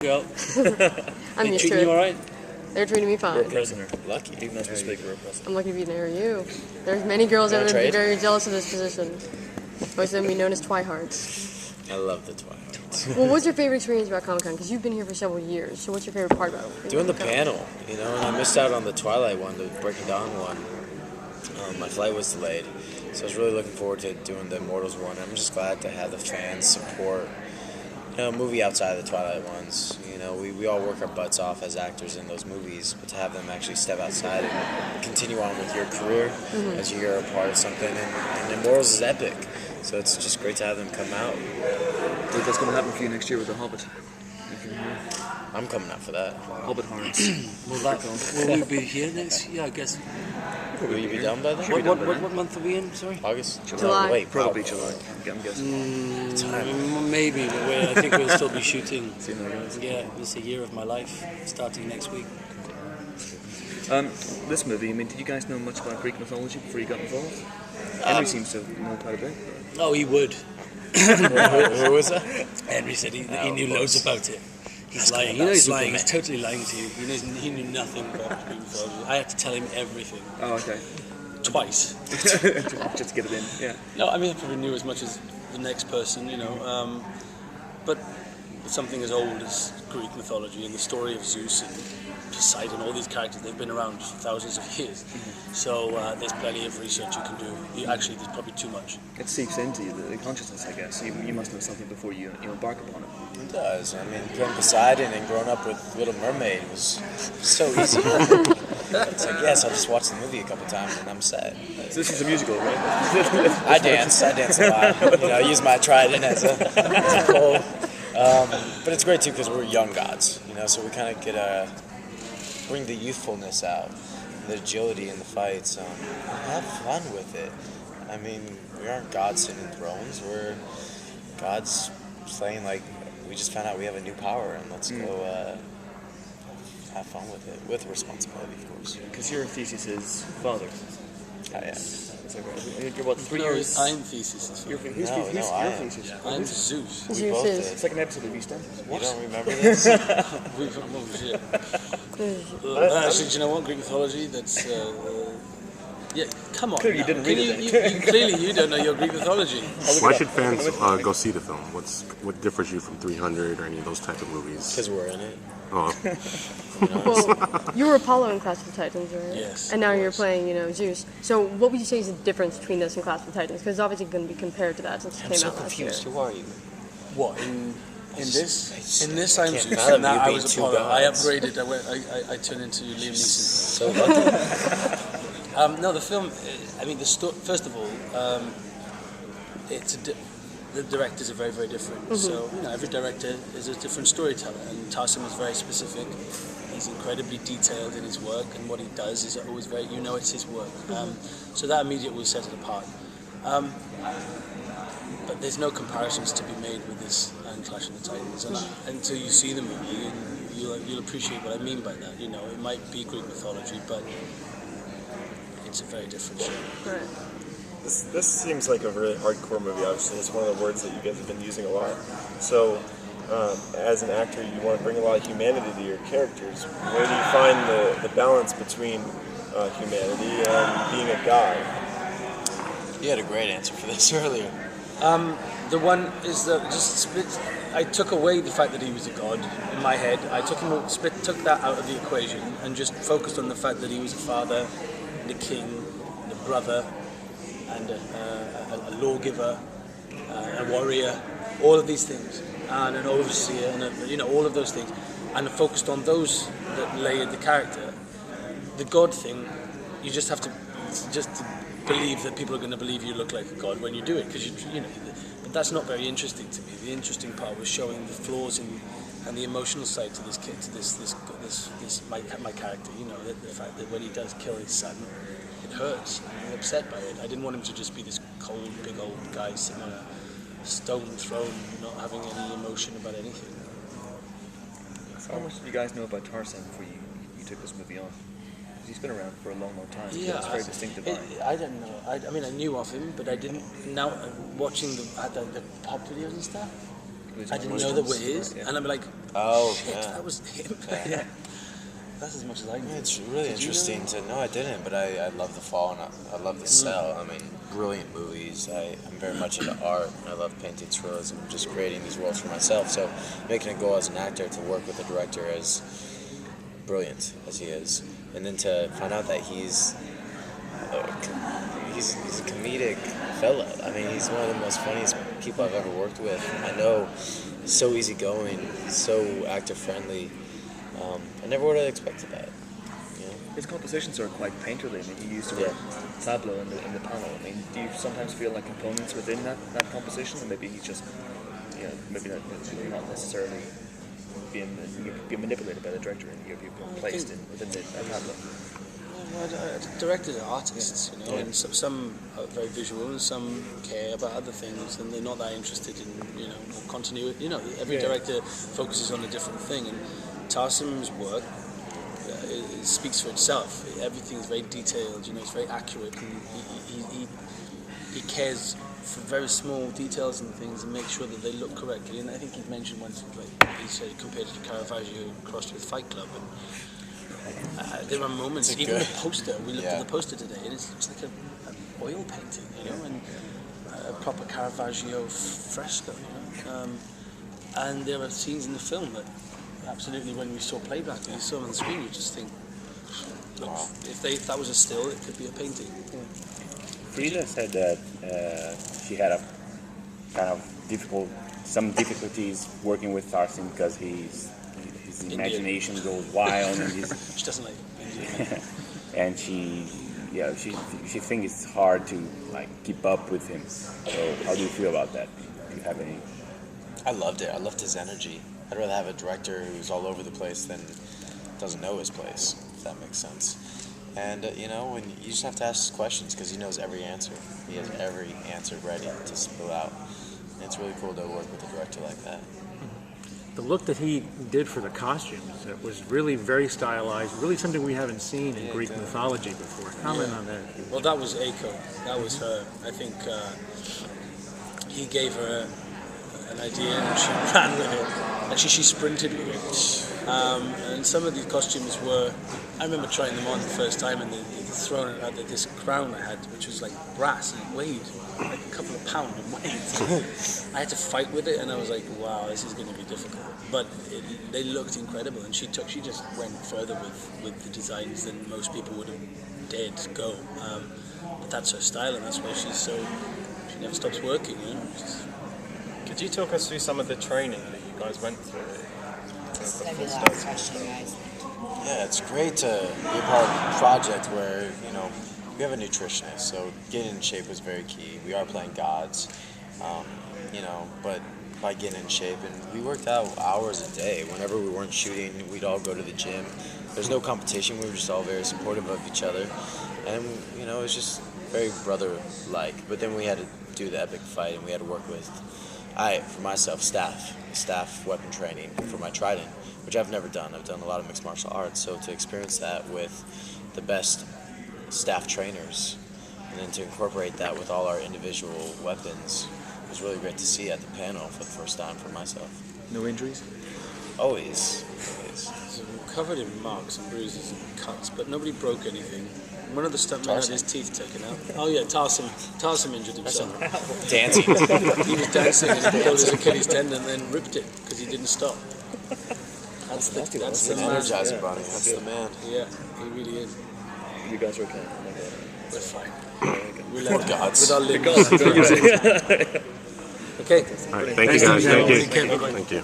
Girl, I'm they used treating to you it. alright? They're treating me fine. We're a prisoner. Lucky. Even as we speak, we're a prisoner. I'm lucky to be near you. There's many girls that Wanna would be trade? very jealous of this position. Most of them be known as Twihards. I love the Twilight. Well, what's your favorite experience about Comic Con? Because you've been here for several years. So what's your favorite part about it? Doing the panel, you know, and I missed out on the Twilight one, the Breaking Dawn one. My flight was delayed, so I was really looking forward to doing the Immortals one. I'm just glad to have the fans support, you know, a movie outside of the Twilight ones. You know, we all work our butts off as actors in those movies, but to have them actually step outside and continue on with your career as you're a part of something, and Immortals is epic. So it's just great to have them come out. I think that's going to happen for you next year with The Hobbit. I'm coming out for that. Hobbit Horns. Will we be here next year? I guess. Will you be done by then? What month are we in? Sorry. August? July. Wait, Probably wow. July. I'm guessing. Maybe, but I think we'll still be shooting. See you guys. Yeah, it's a year of my life, starting next week. This movie, I mean, did you guys know much about Greek mythology before you got involved? Henry seems to know quite a bit. Oh, he would. Who was that? Henry said he knew loads about it. He's lying. You know he's lying. He's totally lying to you. He knew nothing about Greek mythology. I had to tell him everything. Oh, okay. Twice. Just to get it in, yeah. No, I mean, I probably knew as much as the next person, you know. But something as old as Greek mythology and the story of Zeus and Poseidon, all these characters, they've been around for thousands of years. So there's plenty of research you can do. Actually, there's probably too much. It seeps into the consciousness, I guess. You must know something before you embark upon it. It does. I mean, playing Poseidon and growing up with Little Mermaid was so easy. It's like, yes, I'll just watch the movie a couple times and I'm set. So this is a musical, right? I dance a lot. You know, I use my trident as a pole. But it's great too because we're young gods, you know, so we kind of get bring the youthfulness out, the agility in the fights. Have fun with it. I mean, we aren't gods sitting in thrones. We're gods playing like we just found out we have a new power, and let's go have fun with it, with responsibility, of course. Because your thesis is father. Oh, yeah. Is that right? You're what, 3 No, years? I'm thesis. Who's I your am. thesis? I'm Zeus. We Zeus both is. did. It's like an episode of EastEnders. You don't remember this? Oh, shit. Actually, do you know what? Greek mythology, that's... yeah, come on. Clearly you now. didn't read it. Clearly you don't know your Greek mythology. Why should fans go see the film? What differs you from 300 or any of those type of movies? Because we're in it. Oh, Well, you were Apollo in Clash of the Titans, right? Yes, And now of you're course. playing, Zeus. So what would you say is the difference between this and Clash of the Titans? Because it's obviously going to be compared to that since it I'm came so out last year. confused. Who are you? What, in this? In this, I I'm can't Zeus. fathom In that, you I being was two Apollo. I gods. upgraded. I turned into Liam Neeson. So lucky. No, the film. I mean, first of all, the directors are very, very different. So every director is a different storyteller, and Tarsem is very specific. He's incredibly detailed in his work, and what he does is always very. It's his work. So that immediately sets it apart. But there's no comparisons to be made with this and Clash of the Titans, and until you see the movie, and you'll appreciate what I mean by that. It might be Greek mythology, but it's a very different show. Right. This seems like a really hardcore movie, obviously. It's one of the words that you guys have been using a lot. So, as an actor, you want to bring a lot of humanity to your characters. Where do you find the balance between humanity and being a god? You had a great answer for this earlier. The one is that I took away the fact that he was a god in my head. I took that out of the equation and just focused on the fact that he was a father, and a king, and a brother, and a lawgiver, a warrior, all of these things, and an overseer, and all of those things, and I focused on those that layered the character. The god thing, you just have to believe that people are going to believe you look like a god when you do it, because but that's not very interesting to me. The interesting part was showing the flaws and the emotional side to this kid, to my character. The fact that when he does kill his son, it hurts. I'm upset by it. I didn't want him to just be this cold, big old guy sitting on a stone throne, not having any emotion about anything. How much did you guys know about Tarzan before you took this movie on? Because he's been around for a long, long time. Yeah, it's very distinctive. I don't know. I mean, I knew of him, but I didn't. Now watching the pop videos and stuff, I didn't know that were his, Yeah. and I'm like, Oh, shit, yeah. that was him. Yeah. That's as much as I knew. It's really Did you interesting know? to. No, I didn't, but I love The Fall and I love The Cell. I mean, brilliant movies. I'm very much into art. I love painting surrealism, just creating these worlds for myself. So making a goal as an actor to work with a director as brilliant as he is, and then to find out that he's a comedic fella. I mean, he's one of the most funniest people I've ever worked with. I know, so easygoing, so actor friendly. I never would have expected that. You know? His compositions are quite painterly. I mean, he used the word tableau in the panel. I mean, do you sometimes feel like components within that composition, or maybe he's just, maybe not necessarily being manipulated by the director and you're being placed within that tableau? Well, directors are artists, and some are very visual and some care about other things, and they're not that interested in, continuity. Every director focuses on a different thing, and Tarsim's work it speaks for itself. Everything's very detailed, it's very accurate, and he cares for very small details and things and make sure that they look correctly. And I think he mentioned once, he said he compared it to Caravaggio crossed with Fight Club. And there are moments, even the poster, we looked at the poster today, and it looks like an oil painting, and a proper Caravaggio fresco, and there are scenes in the film that absolutely, when we saw playback and you saw them on the screen, you just think, look, if that was a still, it could be a painting. Frida said that she had a kind of some difficulties working with Tarsim because his imagination goes wild and She doesn't like Indian. and she thinks it's hard to keep up with him. So how do you feel about that? Do you have any? I loved it. I loved his energy. I'd rather have a director who's all over the place than doesn't know his place, if that makes sense. And, when you just have to ask questions because he knows every answer. He has every answer ready to spill out. And it's really cool to work with a director like that. The look that he did for the costumes, it was really very stylized, really something we haven't seen in Greek mythology before. Comment on that. Well, that was Aiko. That was her. I think he gave her an idea and she ran with it. Actually, she sprinted with it. And some of these costumes were, I remember trying them on the first time and they'd thrown it out there, this crown I had, which was like brass and it weighed like a couple of pounds in weight. I had to fight with it and I was like, wow, this is going to be difficult. But they looked incredible and she just went further with the designs than most people would have dared to go. But that's her style and that's why she never stops working, Could you talk us through some of the training that you guys went through? This is maybe the last question, guys. Yeah, it's great to be a part of a project where, we have a nutritionist, so getting in shape was very key. We are playing gods, but by getting in shape, and we worked out hours a day. Whenever we weren't shooting, we'd all go to the gym. There's no competition, we were just all very supportive of each other, and, it was just very brother-like. But then we had to do the epic fight, and we had to work with, for myself, staff weapon training for my trident, which I've never done. I've done a lot of mixed martial arts, so to experience that with the best staff trainers and then to incorporate that with all our individual weapons was really great to see at the panel for the first time for myself. No injuries? Always. So we're covered in marks and bruises and cuts, but nobody broke anything. One of the stuntmen had his teeth taken out. Oh yeah, Tarsim injured himself. Dancing. He was dancing and he pulled his Achilles tendon and then ripped it because he didn't stop. That's the man. Energizer Bunny. That's the man. Yeah, he really is. You guys are okay? We're fine. We're gods. With our limbs. Okay. All right, thank you guys. Thank you. Thank you.